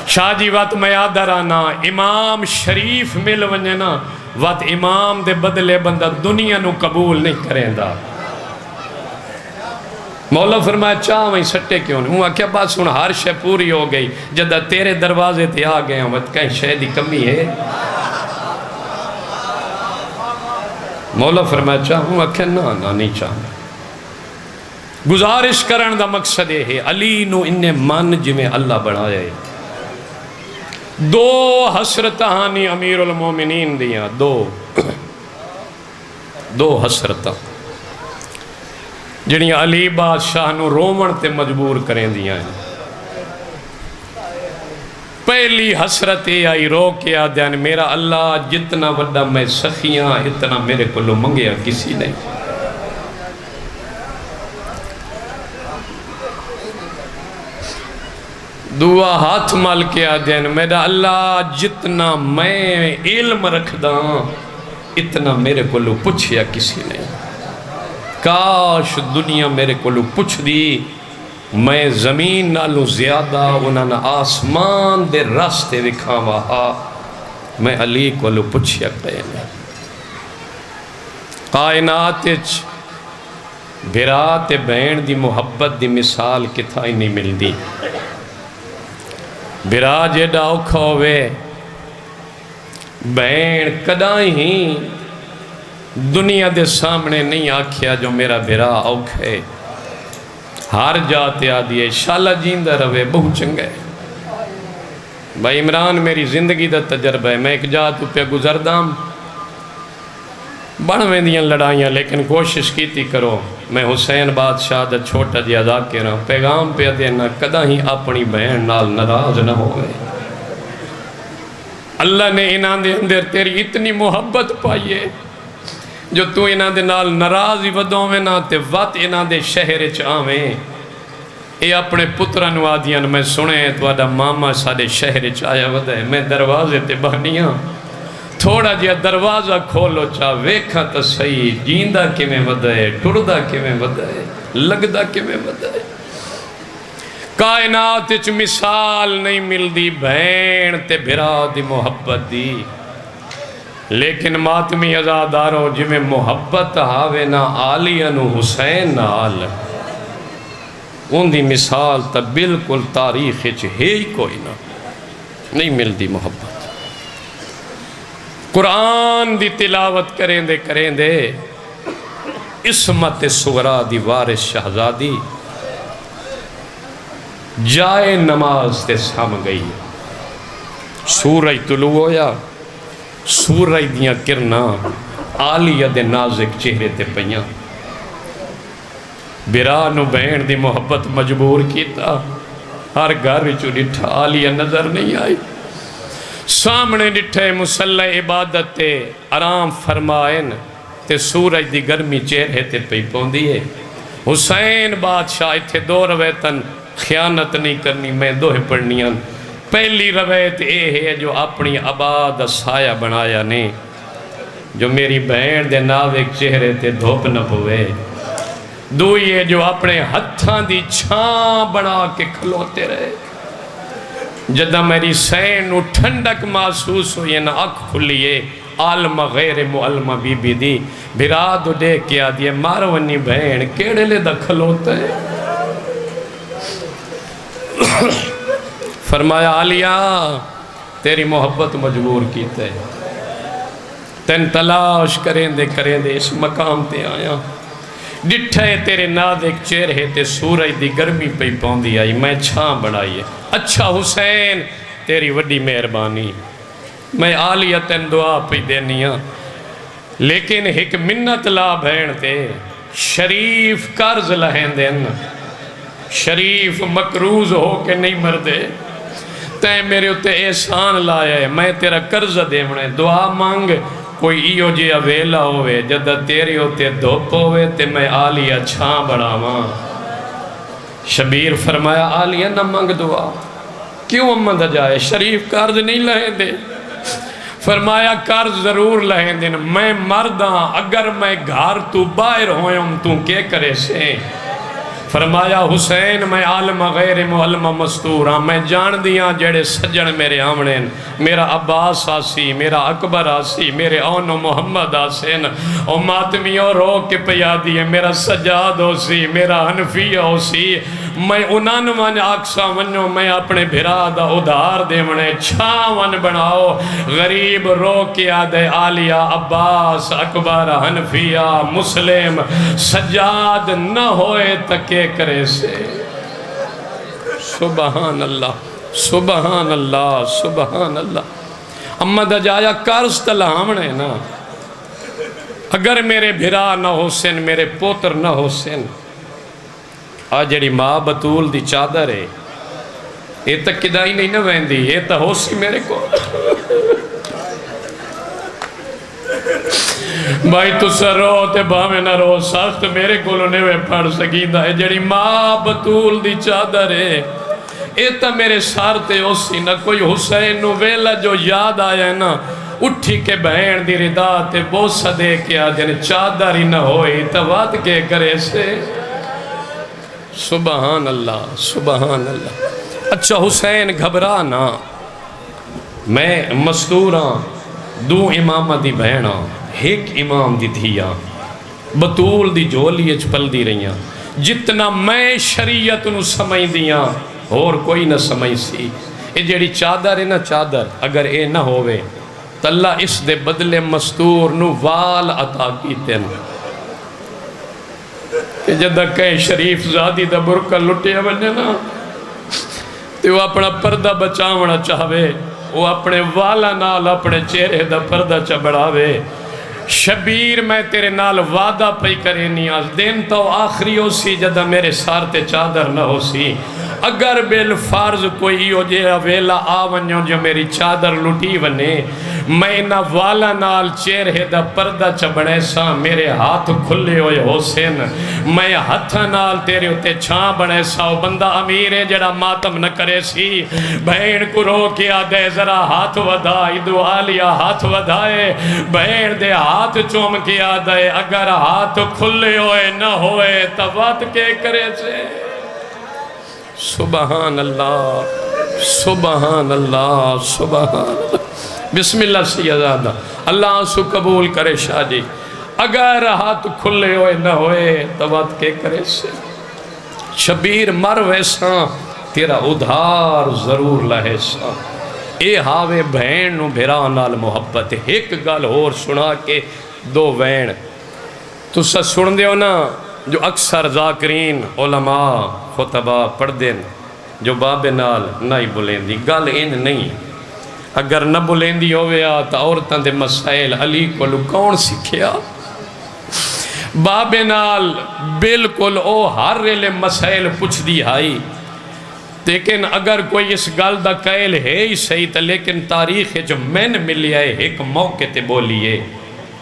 شاہ جی وقت میں یاد درانا امام شریف مل ونجنا وقت امام دے بدلے بندہ دنیا نو قبول نہیں کریں دا مولا فرمایا چاہ میں سٹے کیوں نہیں ہوں کیا بات سن ہر شے پوری ہو گئی جدہ تیرے دروازے تے آ گئے ہوں کہیں شے دی کمی ہے مولا فرمایا چاہ ہوں کہ نا نہیں چاہ گزارش کرن دا مقصد ہے علی نو انہیں من جمیں اللہ بڑھائے 2 حسرتہانی امیر المومنین دیاں 2 حسرتہ جنہی علی بادشاہ نو رومن تے مجبور کریں دیاں پہلی حسرت آئی رو کے آدھیان میرا اللہ جتنا وڈا میں سخیاں اتنا میرے کو لو منگیا کسی نہیں دعا ہاتھ مال کے آدھین میرا اللہ جتنا میں علم رکھ داں اتنا میرے کو لو پوچھیا کسی نہیں کاش دنیا میرے کو لو پوچھ دی میں زمین نالو زیادہ انہاں آسمان دے راستے وکھاوا میں علی کو لو پوچھیا کہے نہیں کائنات بھرات بہن دی محبت دی مثال کتھا ہی نہیں مل دی برا جیڑا اوکھا ہوئے بہن کدائیں ہی دنیا دے سامنے نہیں آکھیا جو میرا برا اوکھے ہار جاتے آدھیے شالہ جیندہ روے بہت چنگے بھائی عمران میری زندگی دا تجربہ ہے میں ایک جات پہ گزردام بن ویندیاں لڑائیاں، لیکن کوشش کیتی کرو میں حسین بادشاہ دا چھوٹا جی ادا کرا پیغام پہ دینا کدہ ہی اپنی بہن نال ناراض نہ ہوئے۔ اللہ نے انہاں دے اندر تیری اتنی محبت پائیے جو تو انہاں دے نال ناراض ہی ودوں میں نہ تے وقت انہاں دے شہر چ آویں۔ اے اپنے پترہ نوادیاں میں سنے تو ماما سارے شہر چ آیا ودے میں دروازے تے بہنیاں تھوڑا جیا دروازہ کھولو چاہ ویکھا تا صحیح جیندہ کیویں ودے ٹردہ کیویں ودے لگدہ کیویں ودے۔ کائنات اچ مثال نہیں ملدی بہن تے بھرا دی محبت دی، لیکن ماتمی ازادارو جی میں محبت ہاوے نا آلیہ نو حسین نال ان دی مثال تا بالکل تاریخ اچ ہے ہی کوئی نہ نہیں ملدی محبت۔ قرآن دی تلاوت کریں دے عصمت صغرا دی وارث شہزادی جائے نماز تے سام گئی، سورج طلوع ہویا، سورج دیاں کرنا آلیہ دے نازک چہرے تے پئیاں، برانو بہن دی محبت مجبور کیتا، ہر گھر وچوں ڈٹھا آلیہ نظر نہیں آئی، سامنے ڈٹھے مسلح عبادت تے آرام فرمائن تے سورج دی گرمی چہرے تے پئی پوندی ہے۔ حسین بادشاہ اتھے دو رویتن خیانت نہیں کرنی میں دوہ پڑھنیاں۔ پہلی رویت اے ہے جو اپنی آباد سایہ بنایا نے، جو میری بہن دے نازک چہرے تے دھوپ نہ پوے۔ دوئی ہے جو اپنے ہتھاں دی چھاں بنا کے کھلوتے رہے، جدہ میری سین نو ٹھنڈک محسوس ہوئی نا اکھ کھلیے عالم غیر معلمہ بی بی دی بھرادو دے کیا دیئے مارونی بہن کیڑے لے دا کھلوتے ہیں۔ فرمایا آلیہ تیری محبت مجبور کیتے تین تلاش کریں دے اس مقام تے آیا، ڈٹھے تیرے نازک چہرے تے سورج دی گرمی پہ پوندی آئی، میں چھاں بڑھائیے۔ اچھا حسین تیری وڈی مہربانی، میں آلیہ تین دعا پہ دینیاں، لیکن ایک منت لا بہن تے شریف قرض لہیں دین، شریف مقروض ہو کے نہیں مردے، تے میرے اتے احسان لایا ہے، میں تیرا قرض دے منے دعا مانگ کوئی ایو جی اویلا ہوئے جدہ تیرے ہوتے دھوپ ہوئے تے میں آلیہ چھاں بڑھا ماں۔ شبیر فرمایا آلیہ نہ مانگ دعا، کیوں امد جائے شریف قرض نہیں لہیں دے؟ فرمایا قرض ضرور لہیں دے، میں مرداں اگر میں گھر تو باہر ہوئیں تو کیا کرے سے؟ فرمایا حسین میں عالم غیر معلمہ مستور ہاں، میں جان دیاں جڑے سجن میرے آمنے میرا عباس آسی، میرا اکبر آسی، میرے اون و محمد آسین او ماتمیوں رو کے پیادی ہے، میرا سجاد ہو سی، میرا حنفی ہو سی، میں انان ون آکسا ونو میں اپنے بھرادہ ادھار دے منے چھاں ون بناؤ، غریب رو کے آدھے آلیہ عباس اکبر حنفیہ مسلم سجاد نہ ہوئے تکے کرے سے۔ سبحان اللہ سبحان اللہ سبحان اللہ۔ امد جایا قرض تلامنے نا، اگر میرے بھرا نہ حسین میرے پوتر نہ حسین، آج جڑی ماں بطول دی چادر ہے یہ تک کدائی نہیں نہ ویندی، یہ تا ہو سی میرے کو بھائی تو سر رو تے باہمیں نہ رو سخت میرے کو لونے پڑھ سکیندہ ہے، جڑی ماں بطول دی چادر ہے یہ تا میرے سار تے ہو سی نہ کوئی حسین نو ویلا جو یاد آیا ہے نا اٹھی کے بہن دی ردا تے بوسہ دے کے آجن چادر ہی نہ ہوئی تا وعد کے کرے سے۔ سبحان اللہ سبحان اللہ۔ اچھا حسین گھبرانا، میں مستوراں دو امامہ دی بہناں ایک امام دی دھیاں بطول دی جولی اچ پل دی رہیاں، جتنا میں شریعت نو سمجھ دیاں اور کوئی نہ سمجھ سی۔ یہ جیڑی چادر ہے نا چادر اگر اے نہ ہوئے تو اللہ اس دے بدلے مستور نو وال عطا کیتے ہیں کہ جدہ کہیں شریف زادی دا برکہ لٹے بنے نا تو وہ اپنا پردہ بچاونا چاہوے، وہ اپنے والا نال اپنے چہرے دا پردہ چبڑاوے۔ شبیر میں تیرے نال وعدہ پئی کرے نیاز دن تو آخری ہو سی جدہ میرے سارتے چادر نہ ہو سی اگر بالفرض کوئی ہو جے ویلا آونیوں جو میری چادر لٹی ونے میں نہ والا نال چہرے دا پردہ چبڑے سا میرے ہاتھ کھلے ہوئے حسین میں ہاتھ نال تیرے ہوتے چھاں بڑے سا بندہ امیر ہے جڑا ماتم نہ کرے سی بہن کو رو کیا دے ذرا ہاتھ ودائی دعا لیا ہاتھ ودائے بہن دے ہاتھ چوم کیا دے اگر ہاتھ کھلے ہوئے نہ ہوئے توات کے کرے سے سبحان اللہ سبحان اللہ سبحان اللہ بسم اللہ سیدادہ اللہ سو قبول کرے شاہ جی اگر ہاتھ کھلے ہوئے نہ ہوئے توات کے کرے سے شبیر مر ویسا تیرا ادھار ضرور لہے سا اے ہاوے بہن نو بھیرا نال محبت ایک گل اور سنا کے دو وین تو سا سن دیو نا جو اکثر ذاکرین علماء خطبہ پڑھ دین جو باب نال نہیں بولین دی گل ان نہیں اگر نہ بولین دی ہوئے آتا عورتاں دے مسائل علی کو کون سکھیا باب نال بالکل او ہر ریلے مسائل پوچھ دی آئی لیکن اگر کوئی اس گل دا قائل ہے ہی صحیح تا لیکن تاریخ جو میں نے ملی ہے ایک موقع تے بولیے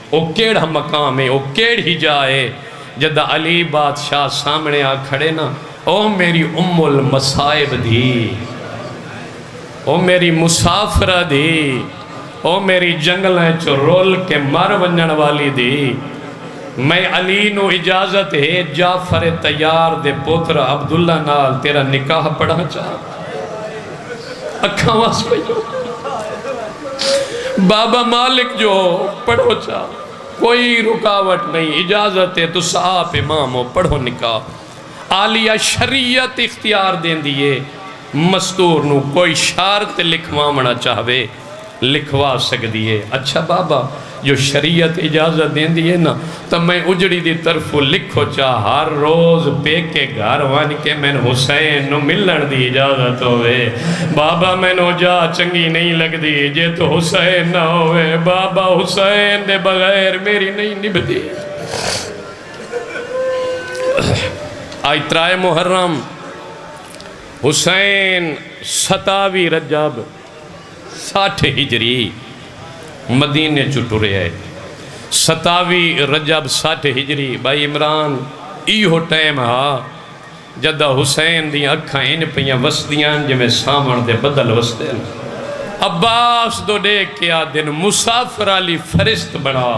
او کیڑا مقام ہے او کیڑ ہی جائے جدہ علی بادشاہ سامنے آ کھڑے نا او میری ام المصائب دی او میری مسافرہ دی او میری جنگلیں چو رول کے مر ونجن والی دی میں علی نو اجازت ہے جعفر تیار دے پوتر عبداللہ نال تیرا نکاح پڑھا چاہ اکھاں واس پہیو بابا مالک جو پڑھو چاہ کوئی رکاوٹ نہیں اجازت ہے تو صاحب امام ہو پڑھو نکاح عالیہ شریعت اختیار دین دیئے مستور نو کوئی شارت لکھوامنا چاہوے لکھوا سک دیئے اچھا بابا جو شریعت اجازت دین دیئے نا تو میں اجڑی دی طرف لکھو چاہ ہر روز پے کے گھر وان کے میں حسین نو ملن دی اجازت ہوئے بابا میں نو جا چنگی نہیں لگ دی جے تو حسین نہ ہوئے بابا حسین دے بغیر میری نہیں نبھ دی آئی ترائے محرم حسین 27 رجب 60 ہجری مدینے چٹو رہے ہے 27 رجب 60 ہجری بھائی عمران ایہو ٹائم ہاں جدہ حسین دی اکھاں ان پہیاں وسدیاں جو میں سامن دے بدل وسدے عباس دو دیکھ کیا دن مسافر علی فرست بنا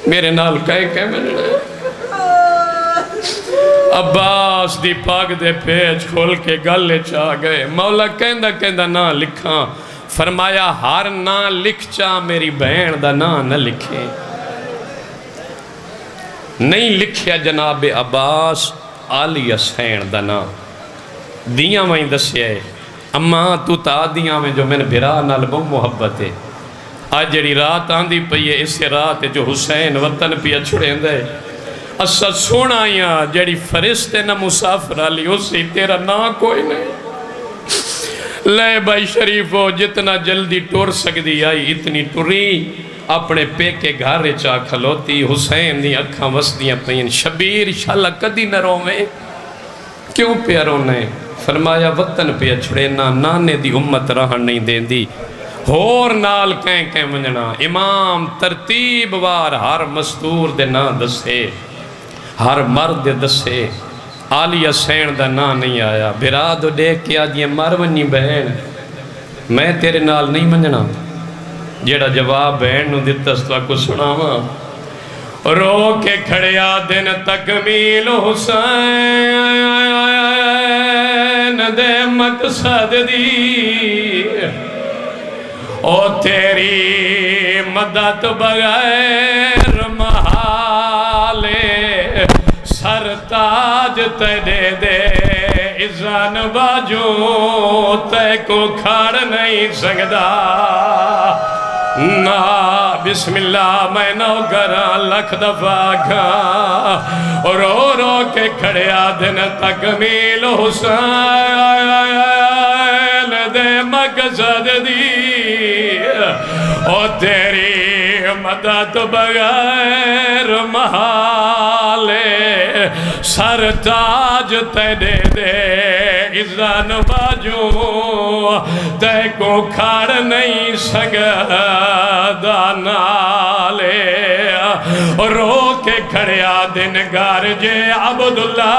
میرے نال کہے ملنے عباس دی پاک دے پیچ کھول کے گلے چاہ گئے مولا کہندہ نہ لکھاں فرمایا ہر نہ لکھ چاہ میری بہن دا نہ لکھے نہیں لکھیا جناب عباس آلی حسین دا نا دیاں میں دسیا ہے اما تو تا دیاں میں جو میں نے بھرا نال بہت محبت ہے آج جڑی رات آندھی پئی ہے اس رات جو حسین وطن پیا چھڑیں دے اسا سونا یا جڑی فرشتے نہ مسافر علی اسی تیرا نا کوئی نہیں لے بھائی شریف ہو جتنا جلدی ٹور سکتی آئی اتنی ٹوری اپنے پے کے گھارے چاہ کھلوتی حسین دی اکھاں وسدیاں پہین شبیر شاللہ کدی نہ رو میں کیوں پہ رونے فرمایا وطن پہ چھڑے نانے دی امت رہن نہیں دین دی ہور نال کہیں منجنا امام ترتیب وار ہر مستور دے نا دسے ہر مرد دسے آلی حسین دا نا نہیں آیا برادو دیکھ کے آجیے مرونی بہن میں تیرے نال نہیں منجنا جیڑا جواب بہن نو دیتس تو کو سناواں رو کے کھڑیا دن تکمیل حسین دے مقصد دی او تیری مدد بغیر محالے سرتاج تے دے دے ازان باجو تے کو کھڑ نہیں سکدا نا بسم اللہ میں نو گرا لکھ دفعہ گا رو رو کے کھڑیا دن تکمیل حسین دے مقصد دی او تیری مدد بغیر محالے سر تاج تے دے دے ازان باجو تے کو کھاڑ نہیں سگدا نالے رو کے کھڑیا دن گار جے عبداللہ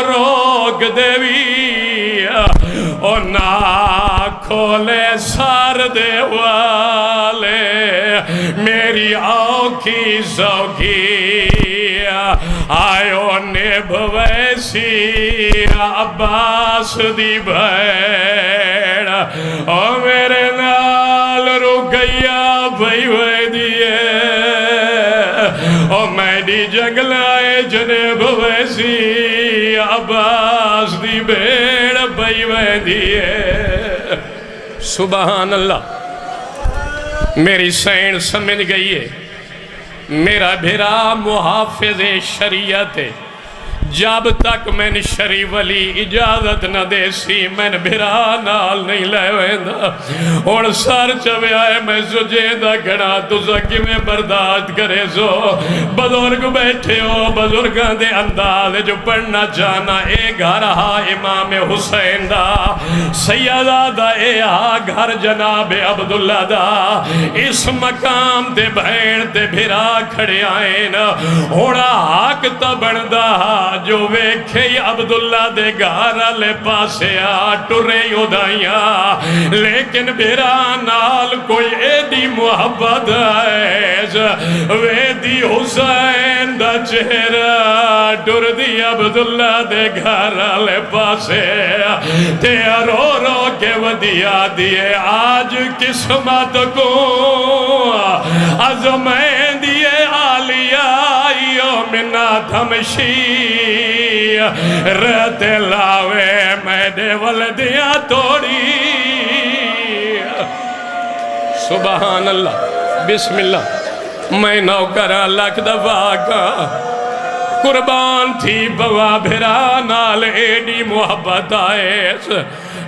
روک دیوی او نا کھولے سار دے والے میری آنکھی سوکی آئیو نب ویسی عباس دی بھیڑ او میرے نال رکیا بھائی وے دیئے او میڈی جنگلائے جنب ویسی عباس دی بھیڑ بھائی وے دیئے سبحان اللہ میری سین سمجھ گئی ہے میرا بھیرا محافظ شریعت ہے جب تک میں نے شریف علی اجازت نہ دے سی میں نے بھیرا نال نہیں لے ویندہ اور سار چوے آئے میں سجیدہ گھڑا تُسکی میں برداشت کرے سو بزرگ بیٹھے ہو بزرگاں دے انداز جو پڑھنا چاہنا اے گھر ہا امام حسین دا سیدہ دا اے ہا گھر جناب عبداللہ دا اس مقام دے بھین تے بھیرا کھڑے آئے نا ہوڑا حق تا بندہ جو ویکھے عبداللہ دے گھارا لے پاسے ٹرے اُدائیاں لیکن بھیرا نال کوئی ایڈی محبت ہے ویدی حسین دا چہرہ ٹر دی عبداللہ دے گھارا لے پاسے تے رو رو کے ودیا دیئے آج قسمت کو عظمین دیئے آلیہ منا دھمشی رہتے لاوے میڈے والدیاں توڑی سبحان اللہ بسم اللہ میں نوکر لکھ دفعہ کا قربان تھی بوا بھیرا نال ایڈی محبت آئے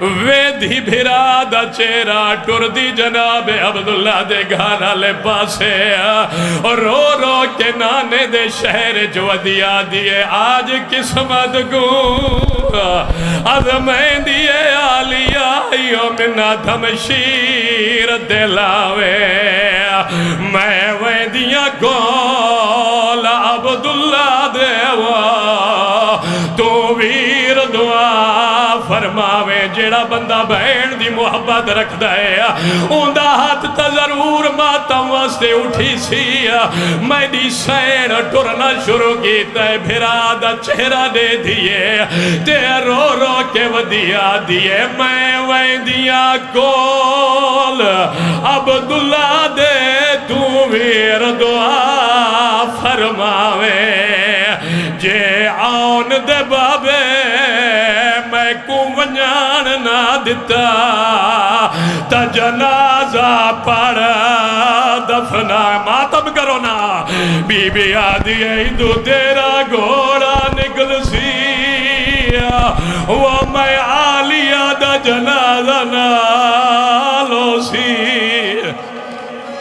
ویدھی بھیرا دا چہرہ ٹر دی جناب عبداللہ دے گھارا لے پاسے رو رو کے نانے دے شہر جو دیا دیئے آج قسمت کو عظمین دیئے آلیہ منا دھمشیر دلاوے میں ویدیاں گول عبداللہ دیوا تو ویر دعا فرماوے جیڑا بندہ بہن دی محبت رکھ دائے اوندہ ہاتھ تا ضرور ماتم واسطے اٹھی سی میں دی سین ٹرنا شروع کیتا ہے بھیرا دا چہرہ دے دیئے تے رو رو کے ودیا دیئے میں ویدیا کول عبداللہ دے تو ویر دعا فرماوے جے آن دے بابے میں کو ونجان نہ دیتا تا جنازہ پڑا دفنا ماتم کرو نا بی بی آدھی ایدو تیرا گھوڑا نکل سی وہ میں آلیہ دا جنازہ نہ لو سی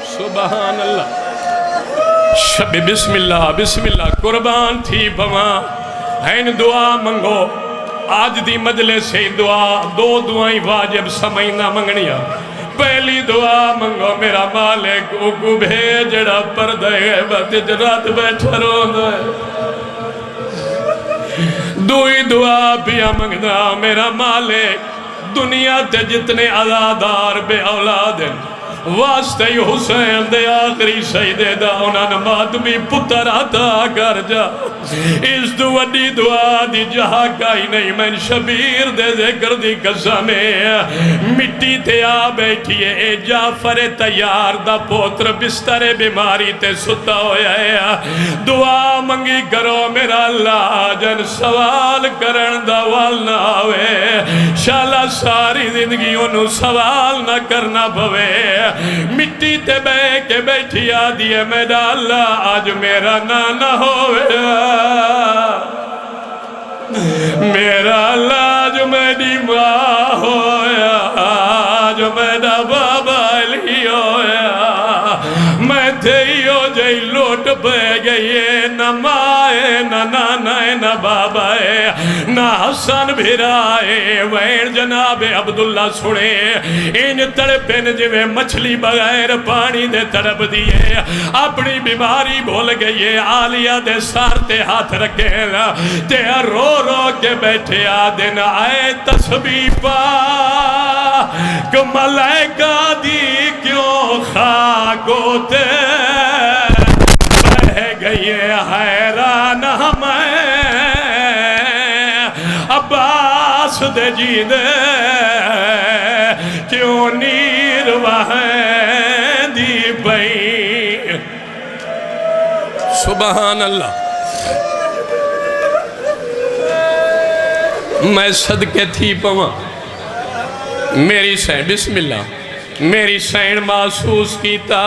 سبحان اللہ شب بسم اللہ قربان تھی بما این دعا منگو آج دی مجلس سے دعا دو دعائیں واجب سمجھنا منگنیا پہلی دعا منگو میرا مالک کو بھیجڑا پردے غیبت جرات بیٹھا رون دے دوئی دعا پیا منگنا میرا مالک دنیا تے جتنے عزادار بے اولاد ہیں واسطے حسین دے آخری سیدے دا انہاں مادمی پتر عطا کر جا اس دو وڈی دعا دی جہاں کائی نہیں میں شبیر دے ذکر دی قسمیں مٹی تے آ بیٹھئے اے جعفر تیار دا پوتر بستر بیماری تے ستا ہویا ہے دعا منگی کرو میرا اللہ جن سوال کرن دا وال نہ ہوئے شالا ساری زندگی انہوں سوال نہ کرنا پوے مٹی تے بے کے بیٹھی آدھی ہے میرا اللہ آج میرا نانا ہوئے میرا اللہ آج میری ماں ہویا آج میرا بابا ہی لوٹ بہ گئی نہ مائے نہ نانا نہ بابا نہ حسن بھیرائے وین جناب عبداللہ سنے ان تڑپن جو مچھلی بغیر پانی دے تڑپ دیئے اپنی بیماری بھول گئی عالیہ دے سارتے ہاتھ رکھے تے رو رو کے بیٹھے آدن آئے تسبیح پا کہ ملائکہ دی کیوں خاکوتے بہ گئی حیران ہمیں عباس دے جی دے کیوں نیر وہیں دی بئی سبحان اللہ میں صدقے تھی پوا میری سین بسم اللہ میری سین محسوس کیتا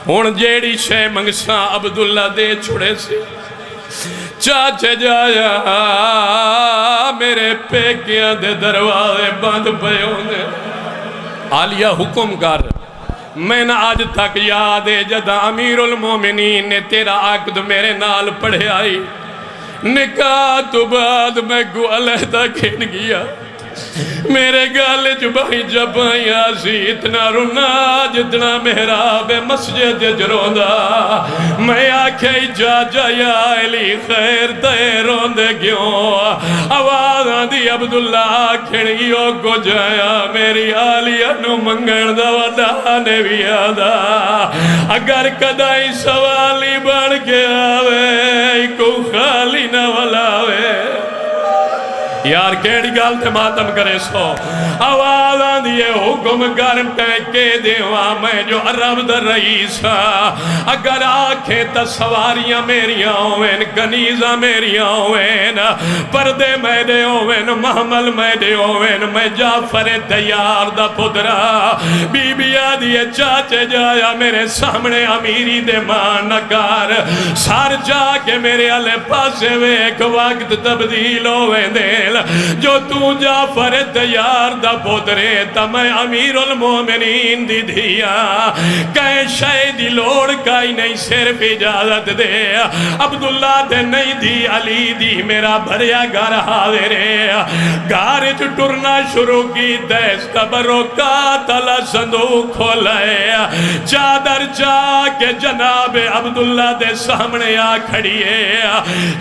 ہون جیڑی شے منگساں عبداللہ دے چھڑے سے چاچے جایا میرے پیکیاں دے دروازے بند پے ہونے عالیہ حکم کر میں نہ آج تک یاد ہے جدہ امیر المومنین نے تیرا عقد میرے نال پڑھے آئی نکاح تو بعد میں گو علیحدہ کھین گیا میرے گالے جبائی جبائی آسی اتنا رونا جتنا محراب مسجد جروندہ میں آکھیں جا جا یا علی خیر دے روندے گیوں آواز آدھی عبداللہ آکھیں یو کو جایا میری آلیہ نو منگن دا ودانے بھی آدھا اگر کدائی سوالی بڑھ کے آوے کو خالی نہ ولاوے یار کیڑی گال تے ماتم کرے سو آواز آندھئے حکم گرم کے دیوا میں جو عرب در رئیسا اگر آنکھیں تا سواریاں میریاں ہوئن کنیزہ میریاں ہوئن پردے میں دے ہوئن محمل میں دے ہوئن میں جعفر تیار دا پدرا بی بی آدھئے چاچے جایا میرے سامنے امیری دے مانکار سار جا کے میرے علی پاسے ویک وقت تبدیل ہوئن دے جو تو جعفر تیار دا پودرے تا میں امیر المومنین دی دیا کہیں شہدی لوڑ کائی نہیں صرف اجازت دے عبداللہ دے نہیں دی علی دی میرا بھریا گھر حاضرے گھر جو ٹرنا شروع کی دیس قبروں کا تلا صندوق کھولائے چادر جا کے جناب عبداللہ دے سامنے آ کھڑیے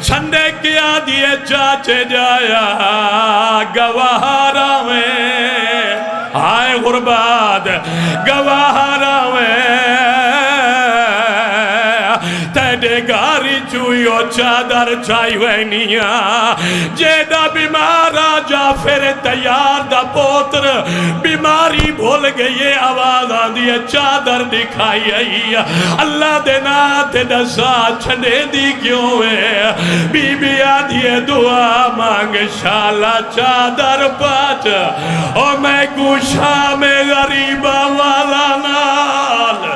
چھندے کیا دیے چاچے جایا گواہارا میں آئے غربات گواہارا میں تیڑے گاری چوئیو چادر چائی وینیاں جیدہ بیمارا جعفر تیار دا پوتر بیماری بھول گئی آواز آندھی چادر دکھائی آئی اللہ دینا تے دسا چھنے دی کیوں ہے بی بی آدھی دعا مانگ شالا چادر پاچ اور میں گوشا میں غریبہ والا نال